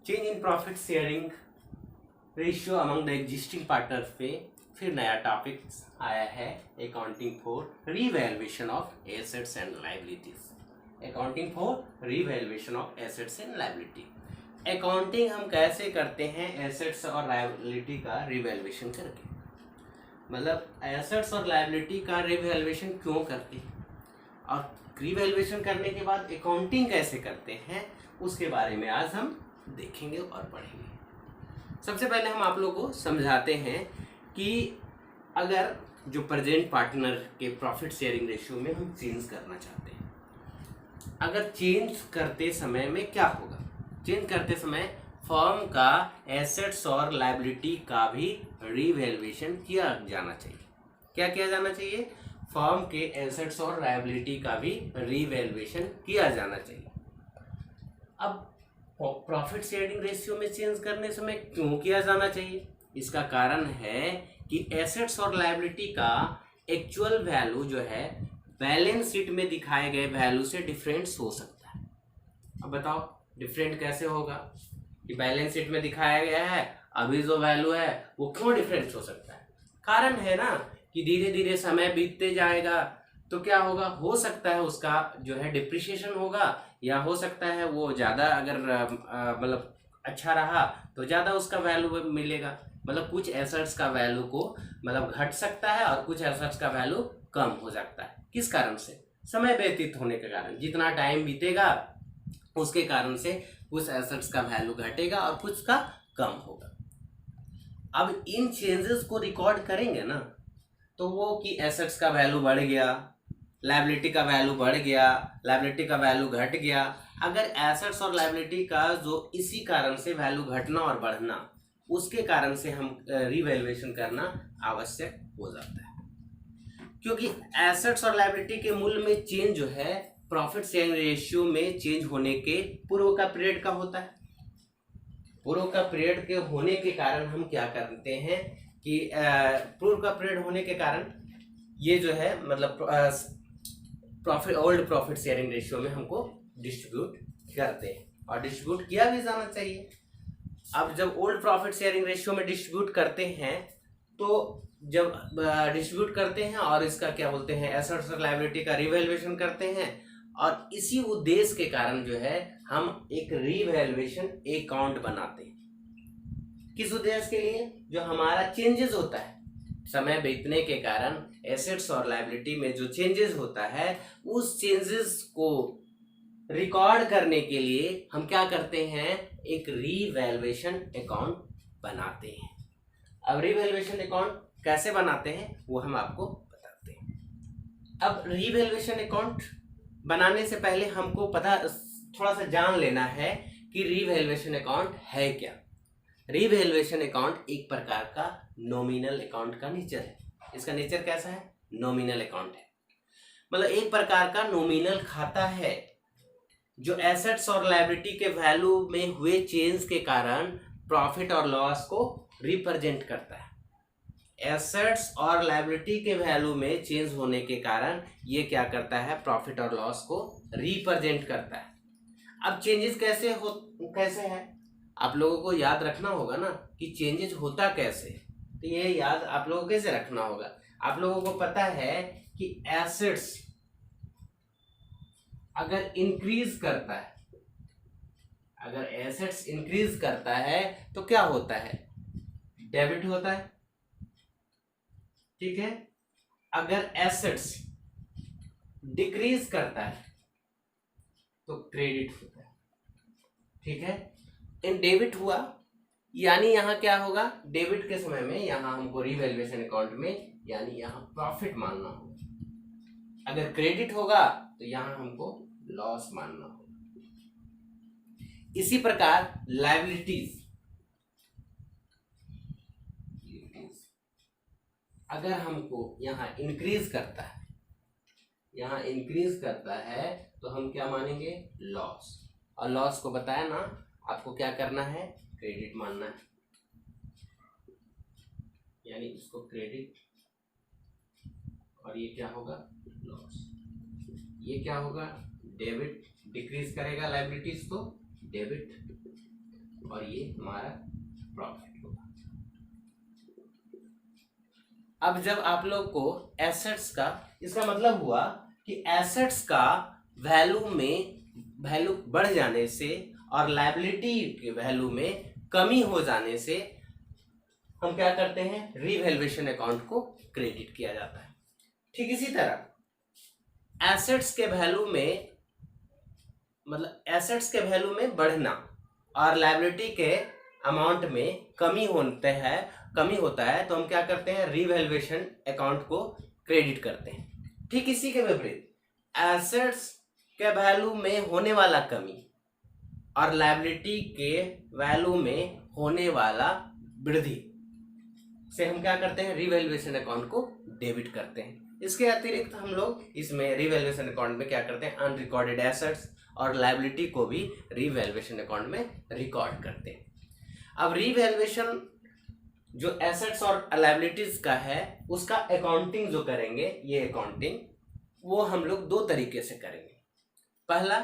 Change in profit sharing ratio among the existing partners पे फिर नया टॉपिक आया है, accounting for revaluation of assets and liabilities. Accounting for revaluation of assets and liability. Accounting हम कैसे करते हैं एसेट्स और लायबिलिटी का रिवैल्यूएशन करके, मतलब एसेट्स और लायबिलिटी का रिवैल्यूएशन क्यों करते हैं और रिवैल्यूएशन करने के बाद अकाउंटिंग कैसे करते हैं, उसके बारे में आज हम देखेंगे और पढ़ेंगे। सबसे पहले हम आप लोगों को समझाते हैं कि अगर जो प्रेजेंट पार्टनर के प्रॉफिट शेयरिंग रेशियो में हम चेंज करना चाहते हैं, अगर चेंज करते समय में क्या होगा, चेंज करते समय फर्म का एसेट्स और लायबिलिटी का भी रिवैल्यूएशन किया जाना चाहिए। क्या किया जाना चाहिए? फर्म के एसेट्स और लायबिलिटी का भी रिवैल्यूएशन किया जाना चाहिए। अब प्रॉफिट शेयरिंग रेशियो में चेंज करने समय क्यों किया जाना चाहिए? इसका कारण है कि एसेट्स और लायबिलिटी का एक्चुअल वैल्यू जो है बैलेंस शीट में दिखाए गए वैल्यू से डिफरेंट हो सकता है। अब बताओ डिफरेंट कैसे होगा कि बैलेंस शीट में दिखाया गया है, अभी जो वैल्यू है वो क्यों डिफरेंट हो सकता है? कारण है ना कि धीरे धीरे समय बीतते जाएगा तो क्या होगा, हो सकता है उसका जो है डिप्रिसिएशन होगा, या हो सकता है वो ज़्यादा अगर मतलब अच्छा रहा तो ज़्यादा उसका वैल्यू मिलेगा। मतलब कुछ एसेट्स का वैल्यू को मतलब घट सकता है और कुछ एसेट्स का वैल्यू कम हो सकता है। किस कारण से? समय व्यतीत होने के कारण। जितना टाइम बीतेगा उसके कारण से कुछ एसेट्स का वैल्यू घटेगा और कुछ का कम होगा। अब इन चेंजेस को रिकॉर्ड करेंगे ना, तो वो कि एसेट्स का वैल्यू बढ़ गया, लायबिलिटी का वैल्यू बढ़ गया, लायबिलिटी का वैल्यू घट गया। अगर एसेट्स और लायबिलिटी का जो इसी कारण से वैल्यू घटना और बढ़ना, उसके कारण से हम रिवैल्यूएशन करना आवश्यक हो जाता है, क्योंकि एसेट्स और लायबिलिटी के मूल्य में चेंज जो है प्रॉफिट शेयरिंग रेशियो में चेंज होने के पूर्व का पीरियड का होता है। पूर्व का पीरियड के होने के कारण हम क्या करते हैं कि पूर्व का पीरियड होने के कारण ये जो है मतलब ओल्ड प्रॉफिट शेयरिंग रेशियो में हमको डिस्ट्रीब्यूट करते हैं और डिस्ट्रीब्यूट किया भी जाना चाहिए। अब जब ओल्ड प्रॉफिट शेयरिंग रेशियो में डिस्ट्रीब्यूट करते हैं, तो जब डिस्ट्रीब्यूट करते हैं और इसका क्या बोलते हैं एसेट्स और लायबिलिटी का रिवैल्यूएशन करते हैं, और इसी उद्देश्य के कारण जो है हम एक रिवैल्यूएशन अकाउंट बनाते हैं। किस उद्देश्य के लिए? जो हमारा चेंजेस होता है समय बीतने के कारण, एसेट्स और लायबिलिटी में जो चेंजेस होता है उस चेंजेस को रिकॉर्ड करने के लिए हम क्या करते हैं, एक रिवैल्यूएशन अकाउंट बनाते हैं। अब रिवैल्यूएशन अकाउंट कैसे बनाते हैं वो हम आपको बताते हैं। अब रिवैल्यूएशन अकाउंट बनाने से पहले हमको थोड़ा सा जान लेना है कि रिवैल्यूएशन अकाउंट है क्या। रिवैल्यूएशन अकाउंट एक प्रकार का नॉमिनल अकाउंट का नेचर है। इसका नेचर कैसा है? नॉमिनल अकाउंट है, मतलब एक प्रकार का नॉमिनल खाता है जो एसेट्स और लायबिलिटी के वैल्यू में हुए चेंज के कारण प्रॉफिट और लॉस को रिप्रेजेंट करता है। एसेट्स और लायबिलिटी के वैल्यू में चेंज होने के कारण ये क्या करता है, प्रॉफिट और लॉस को रिप्रेजेंट करता है। अब चेंजेस कैसे है आप लोगों को याद रखना होगा ना कि चेंजेस होता कैसे, तो ये याद आप लोगों को कैसे रखना होगा। आप लोगों को पता है कि एसेट्स अगर इंक्रीज करता है, अगर एसेट्स इंक्रीज करता है तो क्या होता है, डेबिट होता है, ठीक है। अगर एसेट्स डिक्रीज करता है तो क्रेडिट होता है, ठीक है। इन डेबिट हुआ यानी यहाँ क्या होगा, डेबिट के समय में यहाँ हमको रिवैल्यूएशन अकाउंट में यानी यहाँ प्रॉफिट मानना होगा। अगर क्रेडिट होगा तो यहाँ हमको लॉस मानना होगा। इसी प्रकार लायबिलिटीज अगर हमको यहाँ इंक्रीज करता है, यहाँ इंक्रीज करता है तो हम क्या मानेंगे, लॉस। और लॉस को बताया ना आपको क्या करना है, क्रेडिट मानना है, यानी इसको क्रेडिट और ये क्या होगा, लॉस। ये क्या होगा, डेबिट। डिक्रीज करेगा लायबिलिटीज तो डेबिट, और ये हमारा प्रॉफिट होगा। अब जब आप लोग को एसेट्स का, इसका मतलब हुआ कि एसेट्स का वैल्यू बढ़ जाने से और लायबिलिटी के वैल्यू में कमी हो जाने से हम क्या करते हैं, रीवैल्यूएशन अकाउंट को क्रेडिट किया जाता है। ठीक इसी तरह एसेट्स के वैल्यू में, मतलब एसेट्स के वैल्यू में बढ़ना और लायबिलिटी के अमाउंट में कमी होता है तो हम क्या करते हैं, रीवैल्यूएशन अकाउंट को क्रेडिट करते हैं। ठीक इसी के विपरीत एसेट्स के वैल्यू में होने वाला कमी और लायबिलिटी के वैल्यू में होने वाला वृद्धि से हम क्या करते हैं, रीवैल्यूएशन अकाउंट को डेबिट करते हैं। इसके अतिरिक्त हम लोग इसमें रीवैल्यूएशन अकाउंट में क्या करते हैं, अनरिकॉर्डेड एसेट्स और लायबिलिटी को भी रीवैल्यूएशन अकाउंट में रिकॉर्ड करते हैं। अब रीवैल्यूएशन जो एसेट्स और लायबिलिटीज का है उसका अकाउंटिंग जो करेंगे, ये अकाउंटिंग वो हम लोग दो तरीके से करेंगे। पहला,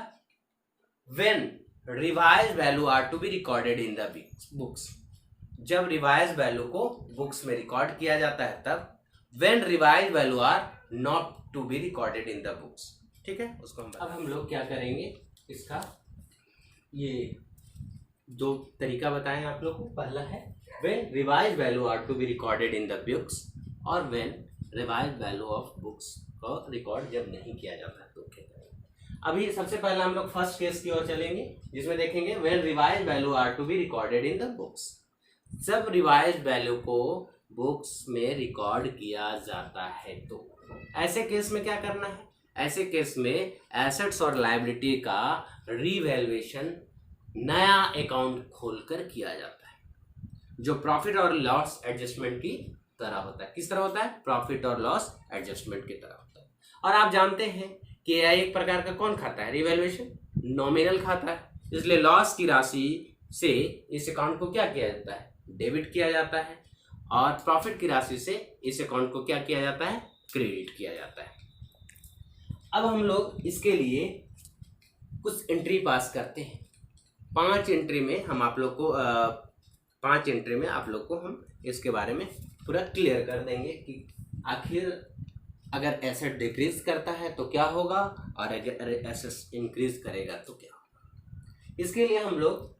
when revised value are to be recorded in the books, जब रिवाइज वैल्यू को बुक्स में रिकॉर्ड किया जाता है तब। When revise value are not to be recorded in the books, ठीक है, उसको अब हम लोग क्या करेंगे, इसका ये दो तरीका बताएं आप लोग को। पहला है when revise value are to be recorded in the books, और when revise value of books को रिकॉर्ड जब नहीं किया जाता तो क्या करेंगे। अभी सबसे पहला हम लोग फर्स्ट केस की ओर चलेंगे जिसमें देखेंगे when revise value are to be recorded in the books, जब रिवाइज वैल्यू को बुक्स में रिकॉर्ड किया जाता है तो ऐसे केस में क्या करना है, ऐसे केस में एसेट्स और लायबिलिटी का रीवैल्यूएशन नया अकाउंट खोलकर किया जाता है जो प्रॉफिट और लॉस एडजस्टमेंट की तरह होता है। किस तरह होता है, प्रॉफिट और लॉस एडजस्टमेंट की तरह होता है। और आप जानते हैं कि यह एक प्रकार का कौन खाता है, रीवैल्यूएशन नॉमिनल खाता है, इसलिए लॉस की राशि से इस अकाउंट को क्या किया जाता है, डेबिट किया जाता है, और प्रॉफिट की राशि से इस अकाउंट को क्या किया जाता है, क्रेडिट किया जाता है। अब हम लोग इसके लिए कुछ एंट्री पास करते हैं। 5 एंट्री में आप लोग को हम इसके बारे में पूरा क्लियर कर देंगे कि आखिर अगर एसेट डिक्रीज करता है तो क्या होगा और अगर एसेट इंक्रीज करेगा तो क्या होगा। इसके लिए हम लोग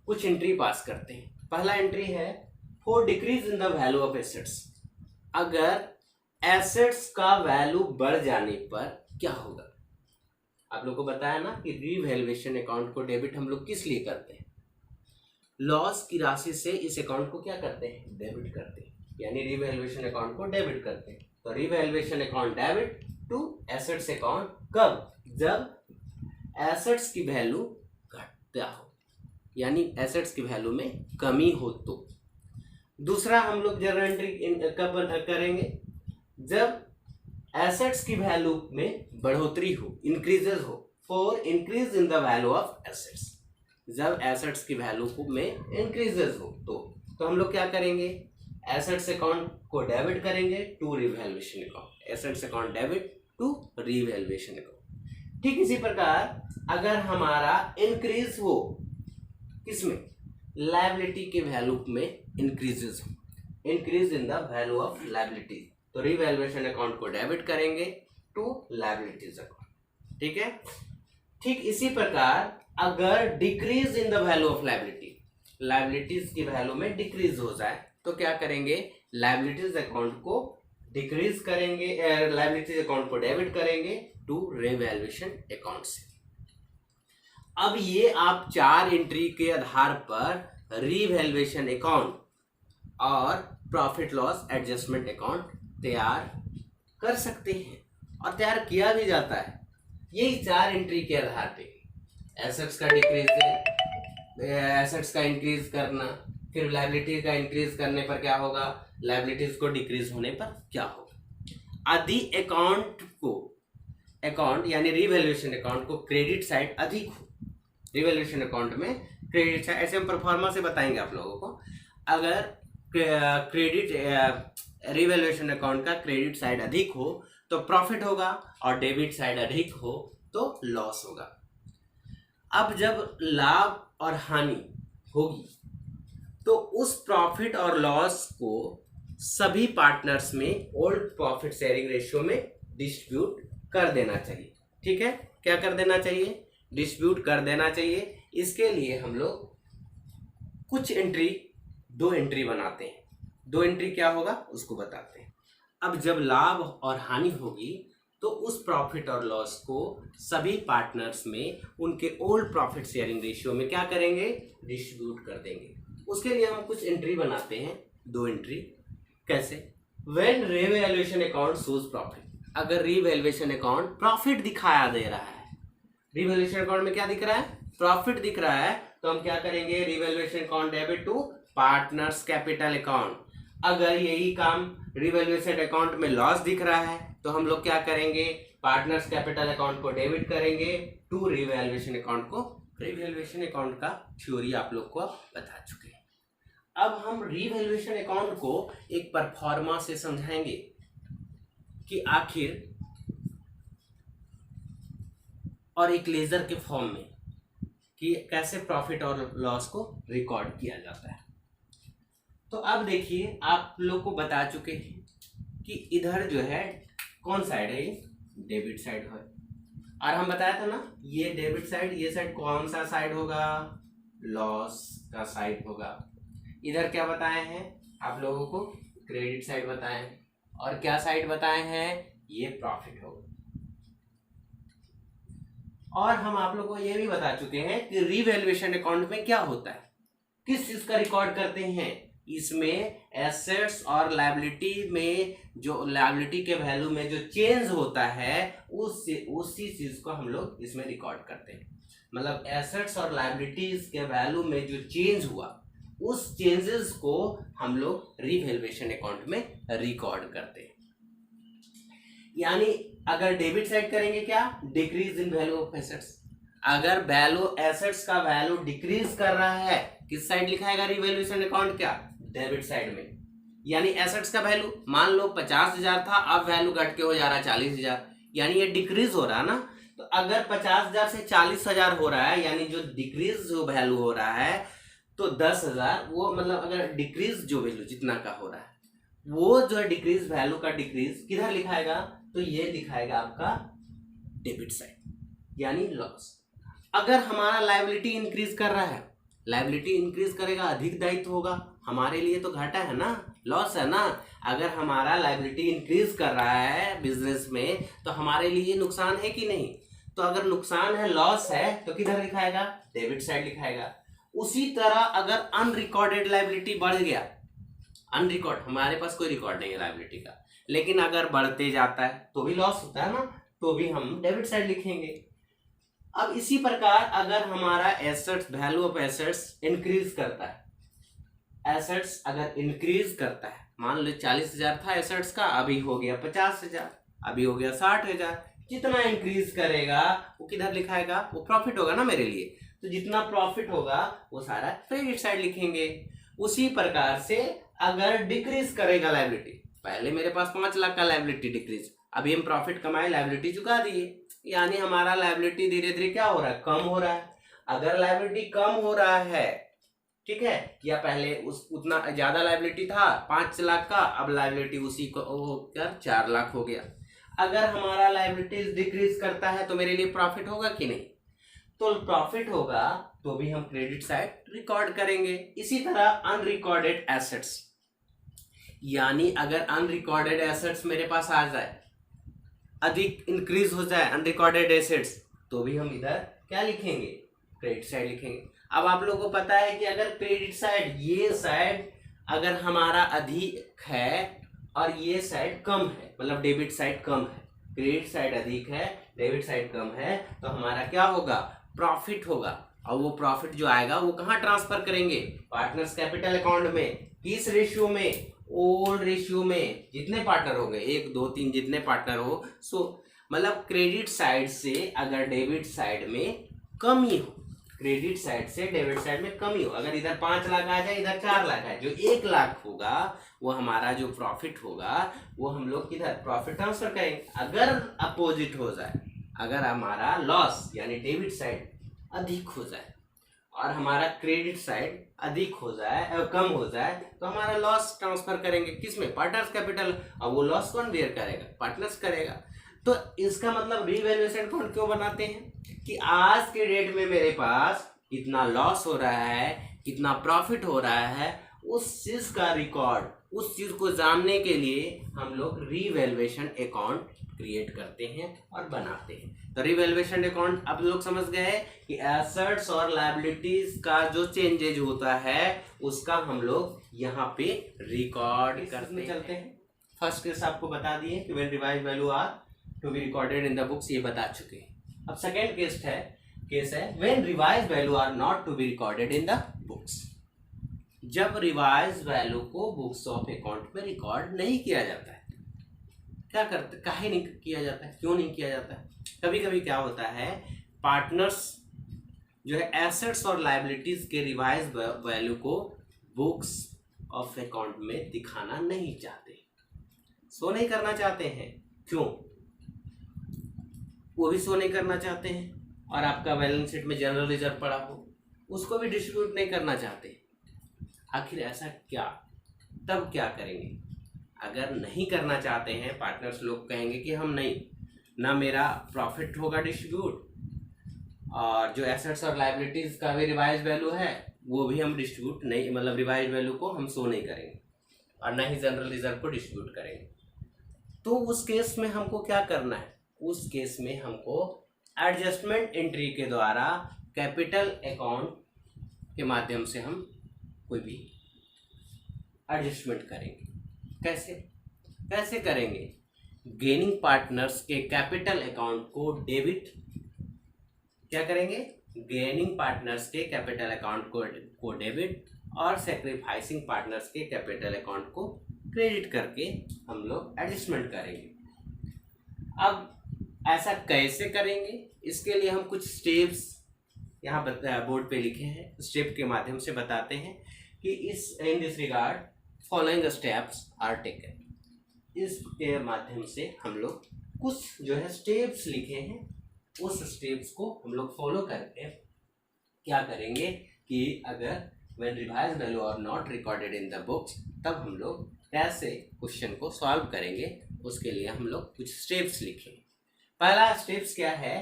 कुछ एंट्री पास करते हैं। पहला एंट्री है for decrease in the value of assets, अगर एसेट्स का वैल्यू बढ़ जाने पर क्या होगा। आप लोग को बताया ना कि रीवैल्यूएशन अकाउंट को डेबिट हम लोग किस लिए करते हैं, लॉस की राशि से इस अकाउंट को क्या करते हैं, डेबिट करते हैं, यानी रीवैल्यूएशन अकाउंट को डेबिट करते हैं। तो revaluation account debit to assets account कब, जब एसेट्स की वैल्यू घटता हो, यानी एसेट्स की वैल्यू में कमी हो तो। दूसरा हम लोग जनरल एंट्री कब करेंगे, जब एसेट्स की वैल्यू में बढ़ोतरी हो, इंक्रीजेस हो, for increase in the value of assets, जब एसेट्स की वैल्यू में इंक्रीजेस हो तो हम लोग क्या करेंगे, एसेट्स अकाउंट को डेबिट करेंगे to revaluation account, assets account debit to revaluation account. ठीक इसी प्रकार अगर हमारा इंक्रीज हो किसमें, लायबिलिटी के वैल्यू में इंक्रीजेस हो, increase in the value of liability, तो रीवैल्यूएशन अकाउंट को डेबिट करेंगे टू लायबिलिटीज अकाउंट। ठीक है, ठीक इसी प्रकार अगर decrease in the value of liability, liabilities की वैल्यू में डिक्रीज हो जाए तो क्या करेंगे, लायबिलिटीज अकाउंट को डिक्रीज करेंगे, लायबिलिटीज अकाउंट को डेबिट करेंगे टू रीवैल्यूएशन अकाउंट से। अब ये आप 4 एंट्री के आधार पर रीवैल्यूएशन अकाउंट और प्रॉफिट लॉस एडजस्टमेंट अकाउंट तैयार कर सकते हैं और तैयार किया भी जाता है। यही 4 एंट्री के आधार पे एसेट्स का डिक्रीज, एसेट्स का इंक्रीज करना, फिर लायबिलिटी का इंक्रीज करने पर क्या होगा, लायबिलिटीज को डिक्रीज होने पर क्या होगा। यदि अकाउंट यानी रीवैल्यूएशन अकाउंट को क्रेडिट साइड अधिक हो, रीवैल्यूएशन अकाउंट में क्रेडिट साइड, ऐसे हम परफॉर्मा से बताएंगे आप लोगों को, अगर क्रेडिट रीवैल्यूएशन अकाउंट का क्रेडिट साइड अधिक हो तो प्रॉफिट होगा और डेबिट साइड अधिक हो तो लॉस होगा। अब जब लाभ और हानि होगी तो उस प्रॉफिट और लॉस को सभी पार्टनर्स में ओल्ड प्रॉफिट शेयरिंग रेशियो में डिस्ट्रीब्यूट कर देना चाहिए। ठीक है, क्या कर देना चाहिए? डिस्ट्रीब्यूट कर देना चाहिए। इसके लिए हम लोग कुछ एंट्री, 2 एंट्री बनाते हैं। 2 एंट्री क्या होगा उसको बताते हैं। अब जब लाभ और हानि होगी तो उस प्रॉफिट और लॉस को सभी पार्टनर्स में उनके ओल्ड प्रॉफिट शेयरिंग रेशियो में क्या करेंगे? डिस्ट्रीब्यूट कर देंगे। उसके लिए हम कुछ एंट्री बनाते हैं, 2 एंट्री। कैसे? When revaluation account shows profit, अगर रीवैल्यूएशन अकाउंट प्रॉफिट दिखाया दे रहा है, रीवैल्यूएशन अकाउंट में क्या दिख रहा है? प्रॉफिट दिख रहा है, तो हम क्या करेंगे? Revaluation account debit to partners capital account. अगर यही काम रीवैल्यूएशन अकाउंट में लॉस दिख रहा है तो हम लोग क्या करेंगे? पार्टनर्स कैपिटल अकाउंट को डेबिट करेंगे टू रीवैल्यूएशन अकाउंट को। रीवैल्यूएशन अकाउंट का थ्योरी आप लोग को बता चुके हैं। अब हम रीवैल्यूएशन अकाउंट को एक परफॉर्मा से समझाएंगे कि आखिर, और एक लेजर के फॉर्म में कि कैसे प्रॉफिट और लॉस को रिकॉर्ड किया जाता है। तो अब देखिए, आप लोग को बता चुके हैं कि इधर जो है कौन साइड है? डेबिट साइड है। और हम बताया था ना, ये डेबिट साइड, ये साइड कौन सा साइड होगा? लॉस का साइड होगा। इधर क्या बताए हैं आप लोगों को? क्रेडिट साइड बताए हैं। और क्या साइड बताए हैं? ये प्रॉफिट होगा। और हम आप लोगों को ये भी बता चुके हैं कि रीवैल्यूएशन अकाउंट में क्या होता है, किस चीज का रिकॉर्ड करते हैं। इसमें एसेट्स और लायबिलिटी में, जो लायबिलिटी के वैल्यू में जो चेंज होता है उसी चीज को हम लोग इसमें रिकॉर्ड करते हैं। मतलब एसेट्स और लायबिलिटीज के वैल्यू में जो चेंज हुआ उस चेंजेस को हम लोग रीवैल्यूएशन अकाउंट में रिकॉर्ड करते हैं। यानी अगर डेबिट साइड करेंगे क्या? Decrease in value of assets. अगर वैल्यू एसेट्स का वैल्यू डिक्रीज कर रहा है, किस साइड लिखाएगा रीवैल्यूएशन अकाउंट? क्या? डेबिट साइड में। यानी एसेट्स का वैल्यू मान लो 50,000 था, अब वैल्यू घट के हो जा रहा है 40,000, यानी ये डिक्रीज हो रहा है ना। तो अगर 50,000 से 40,000 हो रहा है, यानी जो डिक्रीज जो वैल्यू हो रहा है, तो 10,000, वो मतलब अगर डिक्रीज जो वैल्यू जितना का हो रहा है, वो जो है डिक्रीज वैल्यू का डिक्रीज किधर लिखाएगा? तो ये दिखाएगा आपका डेबिट साइड, यानी लॉस। अगर हमारा लायबिलिटी इंक्रीज कर रहा है, लायबिलिटी इंक्रीज करेगा, अधिक दायित्व होगा, हमारे लिए तो घाटा है ना, लॉस है ना। अगर हमारा लायबिलिटी इंक्रीज कर रहा है बिजनेस में तो हमारे लिए नुकसान है कि नहीं? तो अगर नुकसान है, लॉस है, तो किधर लिखाएगा? Debit side लिखाएगा। उसी तरह अगर अनरिकॉर्डेड लायबिलिटी बढ़ गया, अनरिकॉर्ड, हमारे पास कोई रिकॉर्ड नहीं है लायबिलिटी का, लेकिन अगर बढ़ते जाता है तो भी लॉस होता है ना, तो भी हम डेबिट साइड लिखेंगे। अब इसी प्रकार अगर हमारा assets, value of assets increase करता है, एसेट्स अगर इंक्रीज करता है, मान लो 40,000 था एसेट्स का, अभी हो गया 50,000, अभी हो गया 60,000, जितना इंक्रीज करेगा वो किधर लिखाएगा? वो प्रॉफिट होगा ना मेरे लिए। तो जितना प्रॉफिट होगा वो सारा क्रेडिट साइड लिखेंगे। उसी प्रकार से अगर डिक्रीज करेगा लायबिलिटी, पहले मेरे पास 5 लाख का लायबिलिटी डिक्रीज, अभी हम प्रॉफिट कमाए, लायबिलिटी चुका दिए, यानी हमारा लायबिलिटी धीरे धीरे क्या हो रहा है? कम हो रहा है। अगर लायबिलिटी कम हो रहा है, ठीक है, या पहले उतना ज्यादा लायबिलिटी था 5 लाख का, अब लायबिलिटी उसी को कर 4 लाख हो गया। अगर हमारा लायबिलिटीज डिक्रीज करता है तो मेरे लिए प्रॉफिट होगा कि नहीं? तो प्रॉफिट होगा तो भी हम क्रेडिट साइड रिकॉर्ड करेंगे। इसी तरह अनरिकॉर्डेड एसेट्स, यानी अगर अनरिकॉर्डेड एसेट्स मेरे पास आ जाए, अधिक इंक्रीज हो जाए अनरिकॉर्डेड एसेट्स, तो भी हम इधर क्या लिखेंगे? क्रेडिट साइड लिखेंगे। अब आप लोगों को पता है कि अगर क्रेडिट साइड, ये साइड अगर हमारा अधिक है और ये साइड कम है, मतलब डेबिट साइड कम है, क्रेडिट साइड अधिक है, डेबिट साइड कम है, तो हमारा क्या होगा? प्रॉफिट होगा। और वो प्रॉफिट जो आएगा वो कहाँ ट्रांसफर करेंगे? पार्टनर्स कैपिटल अकाउंट में। किस रेशियो में? ओल्ड रेशियो में। जितने पार्टनर हो गए, 1 2 3 जितने पार्टनर हो, सो मतलब क्रेडिट साइड से अगर डेबिट साइड में कमी हो, क्रेडिट साइड से डेबिट साइड में कमी हो, अगर इधर 5 लाख आ जाए, इधर 4 लाख आए, जो 1 लाख होगा वो हमारा जो प्रॉफिट होगा वो हम लोग किधर? प्रॉफिट ट्रांसफर करेंगे। अगर अपोजिट हो जाए, अगर हमारा लॉस यानी डेबिट साइड अधिक हो जाए और हमारा क्रेडिट साइड अधिक हो जाए कम हो जाए तो हमारा लॉस ट्रांसफर करेंगे किसमें, पार्टनर्स कैपिटल। अब वो लॉस कौन बेयर करेगा, पार्टनर्स करेगा। तो इसका मतलब रीवैल्यूएशन अकाउंट क्यों बनाते हैं कि आज के डेट में मेरे पास कितना लॉस हो रहा है, कितना प्रॉफिट हो रहा है, उस चीज का रिकॉर्ड, उस चीज को जानने के लिए हम लोग रीवैल्यूएशन अकाउंट क्रिएट करते हैं और बनाते हैं। तो रीवैल्यूएशन अकाउंट अब लोग समझ गए कि एसेट्स और लायबिलिटीज का जो चेंजेज होता है उसका हम लोग यहाँ पे रिकॉर्ड करते चलते हैं। फर्स्ट केस आपको बता दिए कि when revised value are to be recorded in the books, ये बता चुके हैं। अब सेकेंड केस है when revised value are not to be recorded in the books. जब रिवाइज वैल्यू को बुक्स ऑफ अकाउंट में रिकॉर्ड नहीं किया जाता है। क्या करते, काहे नहीं किया जाता है, क्यों नहीं किया जाता है? कभी कभी क्या होता है, पार्टनर्स जो है एसेट्स और लायबिलिटीज के रिवाइज वैल्यू को बुक्स ऑफ अकाउंट में दिखाना नहीं चाहते, शो नहीं करना चाहते हैं। क्यों? वो भी शो नहीं करना चाहते हैं और आपका बैलेंस शीट में जनरल रिजर्व पड़ा हो उसको भी डिस्ट्रीब्यूट नहीं करना चाहते। आखिर ऐसा क्या, तब क्या करेंगे? अगर नहीं करना चाहते हैं, पार्टनर्स लोग कहेंगे कि हम नहीं, ना मेरा प्रॉफिट होगा डिस्ट्रीब्यूट, और जो एसेट्स और लायबिलिटीज का भी रिवाइज वैल्यू है वो भी हम डिस्ट्रीब्यूट नहीं, मतलब रिवाइज वैल्यू को हम शो नहीं करेंगे और ना ही जनरल रिजर्व को डिस्ट्रीब्यूट करेंगे। तो उस केस में हमको क्या करना है? उस केस में हमको एडजस्टमेंट एंट्री के द्वारा कैपिटल अकाउंट के माध्यम से हम कोई भी एडजस्टमेंट करेंगे। कैसे करेंगे? गेनिंग पार्टनर्स के कैपिटल अकाउंट को डेबिट, क्या करेंगे? गेनिंग पार्टनर्स के कैपिटल अकाउंट को डेबिट और सैक्रिफाइसिंग पार्टनर्स के कैपिटल अकाउंट को क्रेडिट करके हम लोग एडजस्टमेंट करेंगे। अब ऐसा कैसे करेंगे? इसके लिए हम कुछ स्टेप्स यहाँ बोर्ड पे लिखे हैं, स्टेप के माध्यम से बताते हैं कि in this regard following steps are taken. इसके माध्यम से हम लोग कुछ जो है स्टेप्स लिखे हैं, उस स्टेप्स को हम लोग फॉलो करके क्या करेंगे कि अगर when revised value are not recorded in the books, तब हम लोग कैसे क्वेश्चन को सॉल्व करेंगे, उसके लिए हम लोग कुछ स्टेप्स लिखे। पहला स्टेप्स क्या है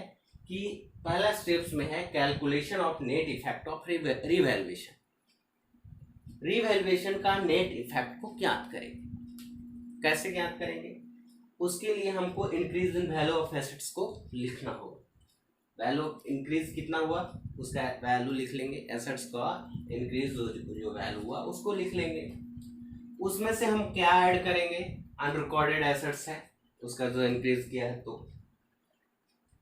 कि पहला स्टेप्स में है calculation of net effect of revaluation. Revaluation का नेट इफेक्ट को ज्ञात करेंगे। कैसे ज्ञात करेंगे? उसके लिए हमको increase in value of assets को लिखना होगा। वैल्यू इंक्रीज कितना हुआ उसका वैल्यू लिख लेंगे, एसेट्स का इंक्रीज जो वैल्यू हुआ उसको लिख लेंगे। उसमें से हम क्या ऐड करेंगे? अनरिकॉर्डेड एसेट्स है उसका जो इंक्रीज किया है, तो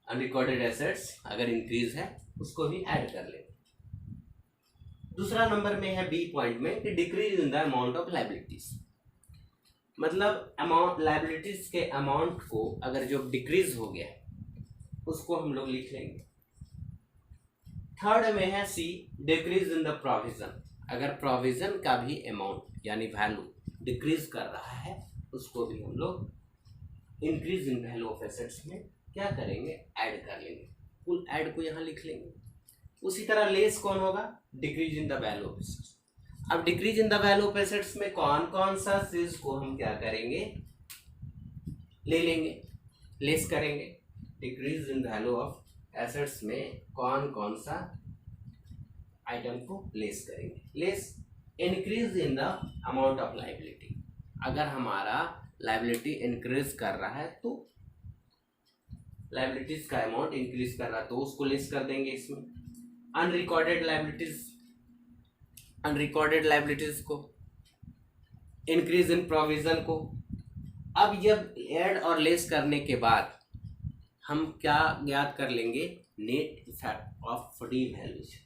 अनरिकॉर्डेड एसेट्स अगर इंक्रीज है उसको भी ऐड कर लेंगे। दूसरा नंबर में है बी पॉइंट में कि decrease in the amount of liabilities, मतलब अमाउंट लायबिलिटीज के अमाउंट को अगर जो डिक्रीज हो गया उसको हम लोग लिख लेंगे। थर्ड में है सी डिक्रीज इन द प्रोविजन, अगर प्रोविजन का भी अमाउंट यानी वैल्यू डिक्रीज कर रहा है उसको भी हम लोग increase in value of assets में क्या करेंगे? ऐड कर लेंगे। फुल ऐड को यहाँ लिख लेंगे। उसी तरह लेस कौन होगा? Decrease in the value of assets. अब decrease in the value of assets में कौन कौन सा चीज को हम क्या करेंगे? ले लेंगे, लेस करेंगे। Decrease in value of assets में कौन कौन सा आइटम को लेस करेंगे? Less increase in the amount of liability, अगर हमारा लायबिलिटी इंक्रीज कर रहा है तो लायबिलिटीज का अमाउंट इंक्रीज कर रहा है तो उसको लेस कर देंगे। इसमें अनरिकॉर्डेड लायबिलिटीज को, इंक्रीज इन प्रोविजन को। अब जब ऐड और लेस करने के बाद हम क्या ज्ञात कर लेंगे? Net effect of revaluation.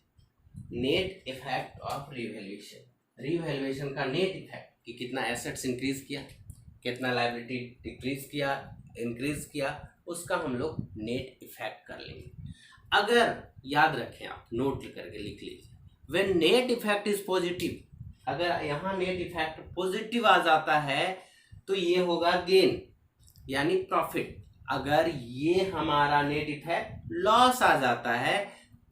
Net effect of revaluation, revaluation का नेट इफेक्ट कि कितना एसेट्स इंक्रीज किया, कितना लायबिलिटी डिक्रीज किया, इंक्रीज किया, उसका हम लोग नेट इफेक्ट कर लेंगे। अगर याद रखें, आप नोट करके लिख लीजिए, when net effect is positive, अगर यहाँ नेट इफेक्ट पॉजिटिव आ जाता है तो ये होगा गेन यानी प्रॉफिट। अगर ये हमारा नेट इफेक्ट लॉस आ जाता है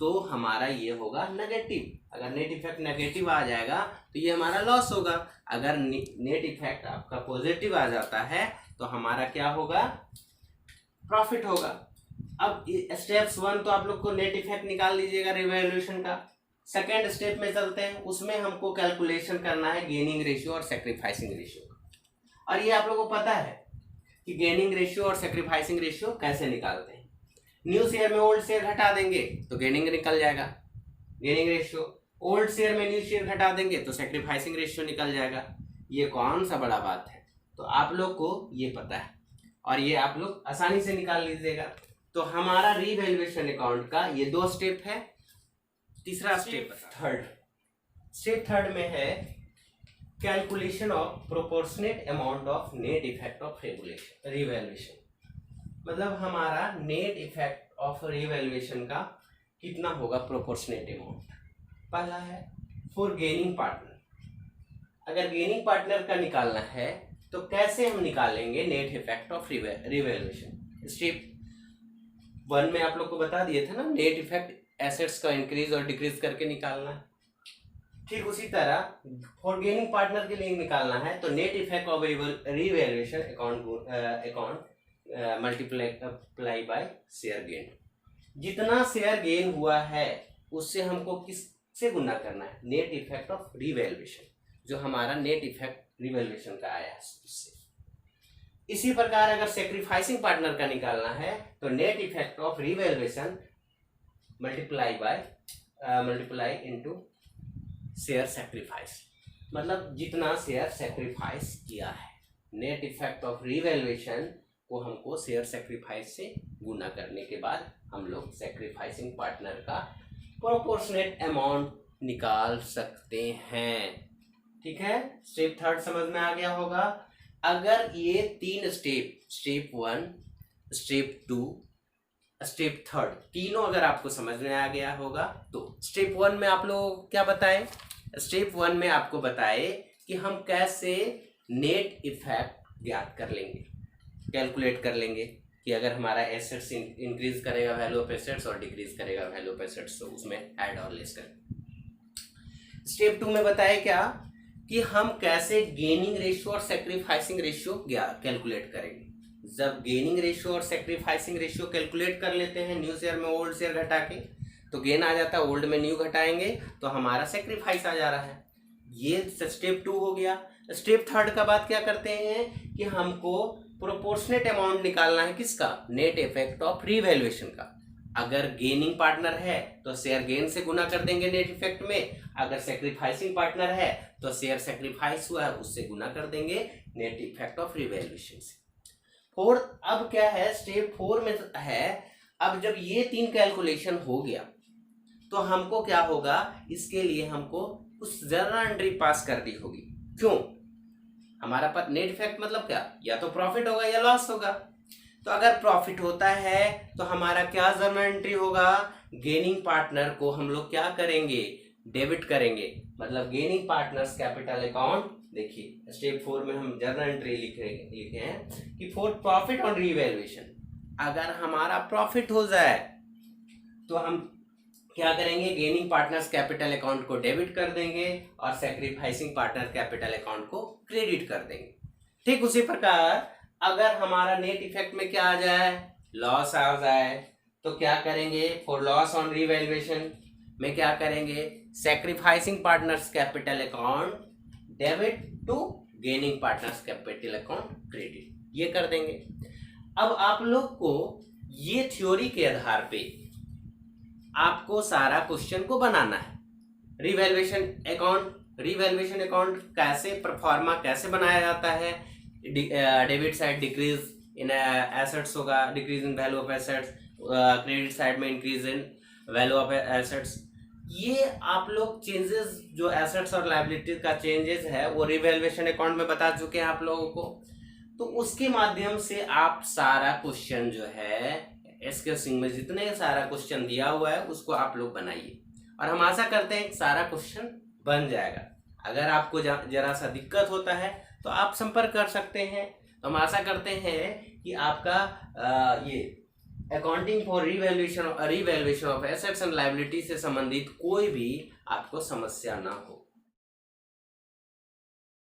तो हमारा ये होगा नेगेटिव। अगर नेट इफेक्ट नेगेटिव आ जाएगा तो ये हमारा लॉस होगा। अगर नेट इफेक्ट आपका पॉजिटिव आ जाता है तो हमारा क्या होगा, प्रॉफिट होगा। अब स्टेप्स 1 तो आप लोग को नेट इफेक्ट निकाल लीजिएगा रिवैल्यूएशन का। सेकेंड स्टेप में चलते हैं, उसमें हमको कैलकुलेशन करना है गेनिंग रेशियो और सेक्रीफाइसिंग रेशियो। और ये आप लोगों को पता है कि गेनिंग रेशियो और सेक्रीफाइसिंग रेशियो कैसे निकालते हैं। न्यू शेयर में ओल्ड शेयर घटा देंगे तो गेनिंग निकल जाएगा, गेनिंग रेशियो। ओल्ड शेयर में न्यू शेयर घटा देंगे तो सेक्रीफाइसिंग रेशियो निकल जाएगा। ये कौन सा बड़ा बात है, तो आप लोग को ये पता है और ये आप लोग आसानी से निकाल लीजिएगा। तो हमारा रीवैल्यूएशन अकाउंट का ये 2 स्टेप है। तीसरा स्टेप थर्ड में है calculation of proportionate amount of net effect of revaluation. मतलब हमारा नेट इफेक्ट ऑफ रिवैल्यूएशन का कितना होगा, प्रोपोर्शनेट अमाउंट। पहला है फॉर गेनिंग पार्टनर। अगर गेनिंग पार्टनर का निकालना है तो कैसे हम निकालेंगे net effect of revaluation. Step 1 में आप लोग को बता दिए थे ना, नेट इफेक्ट एसेट्स का इंक्रीज और डिक्रीज करके निकालना है। ठीक उसी तरह फॉर गेनिंग पार्टनर के लिए निकालना है तो net effect of revaluation account multiply by share gain. जितना शेयर गेन हुआ है उससे हमको किससे गुना करना है, नेट इफेक्ट ऑफ रिवैल्यूएशन, जो हमारा नेट इफेक्ट रिवैल्यूएशन का आया है उससे। इसी प्रकार अगर सेक्रीफाइसिंग पार्टनर का निकालना है तो net effect of revaluation multiply into share sacrifice, मतलब जितना शेयर सेक्रीफाइस किया है। नेट इफेक्ट ऑफ रिवैल्यूएशन को हमको शेयर सेक्रीफाइस से गुना करने के बाद हम लोग सेक्रीफाइसिंग पार्टनर का प्रोपोर्शनेट अमाउंट निकाल सकते हैं। ठीक है, स्टेप 3 समझ में आ गया होगा। अगर ये 3 स्टेप 1, स्टेप 2, स्टेप 3 तीनों अगर आपको समझ में आ गया होगा तो स्टेप 1 में आप लोग क्या बताए, स्टेप 1 में आपको बताए कि हम कैसे नेट इफेक्ट ज्ञात कर लेंगे, कैलकुलेट कर लेंगे कि अगर हमारा एसेट्स इंक्रीज करेगा वैल्यू ऑफ एसेट्स और डिक्रीज करेगा वैल्यू ऑफ एसेट्स तो उसमें ऐड और लेस कर। स्टेप 2 में बताया क्या कि हम कैसे गेनिंग रेशियो और सेक्रीफाइसिंग रेशियो कैलकुलेट करेंगे। जब गेनिंग रेशियो और सेक्रीफाइसिंग रेशियो कैलकुलेट कर लेते हैं न्यू शेयर में ओल्ड शेयर घटा के तो गेन आ जाता है, ओल्ड में न्यू घटाएंगे तो हमारा सेक्रीफाइस आ जा रहा है। ये स्टेप 2 हो गया। स्टेप 3 का बात क्या करते हैं कि हमको प्रोपोर्शनेट अमाउंट निकालना है, किसका, नेट इफेक्ट ऑफ रिवैल्यूएशन का। अगर गेनिंग पार्टनर है तो शेयर गेन से गुना कर देंगे नेट इफेक्ट में, अगर सेक्रीफाइसिंग पार्टनर है तो शेयर सेक्रीफाइस हुआ है उससे गुना कर देंगे नेट इफेक्ट ऑफ रिवैल्यूएशन से। अब क्या है, स्टेप 4 में है, अब जब ये 3 कैलकुलेशन हो गया तो हमको क्या होगा, इसके लिए हमको उस जर्नल एंट्री पास करनी होगी। क्यों, हमारा पर नेट इफेक्ट मतलब क्या, या तो प्रॉफिट होगा या लॉस होगा। तो अगर प्रॉफिट होता है तो हमारा क्या जर्नल एंट्री होगा, गेनिंग पार्टनर को हम लोग क्या करेंगे, डेबिट करेंगे, मतलब गेनिंग पार्टनर्स कैपिटल अकाउंट। देखिए स्टेप 4 में हम जर्नल एंट्री लिखे हैं कि फॉर प्रॉफिट ऑन रिवैल्यूएशन, अगर हमारा प्रॉफिट हो जाए तो हम क्या करेंगे, गेनिंग पार्टनर्स कैपिटल अकाउंट को डेबिट कर देंगे और सेक्रीफाइसिंग पार्टनर कैपिटल अकाउंट को क्रेडिट कर देंगे। ठीक उसी प्रकार अगर हमारा नेट इफेक्ट में क्या आ जाए, लॉस आ जाए तो क्या करेंगे, फॉर लॉस ऑन रिवैल्यूएशन में क्या करेंगे, sacrificing partners capital account debit to gaining partners capital account credit, ये कर देंगे। अब आप लोग को ये थ्योरी के आधार पे आपको सारा क्वेश्चन को बनाना है। रिवैल्यूएशन अकाउंट कैसे परफॉर्मा कैसे बनाया जाता है, debit side decrease in assets होगा, decrease in value of assets, credit side में increase in value of assets. ये आप लोग चेंजेस जो एसेट्स और लायबिलिटी का चेंजेस है वो रिवैल्यूएशन अकाउंट में बता चुके हैं आप लोगों को। तो उसके माध्यम से आप सारा क्वेश्चन जो है एसक्यूसिंग में जितने सारा क्वेश्चन दिया हुआ है उसको आप लोग बनाइए और हम आशा करते हैं सारा क्वेश्चन बन जाएगा। अगर आपको जरा सा दिक्कत होता है तो आप संपर्क कर सकते हैं। तो हम आशा करते हैं कि आपका ये accounting for revaluation of assets and liability से संबंधित कोई भी आपको समस्या ना हो।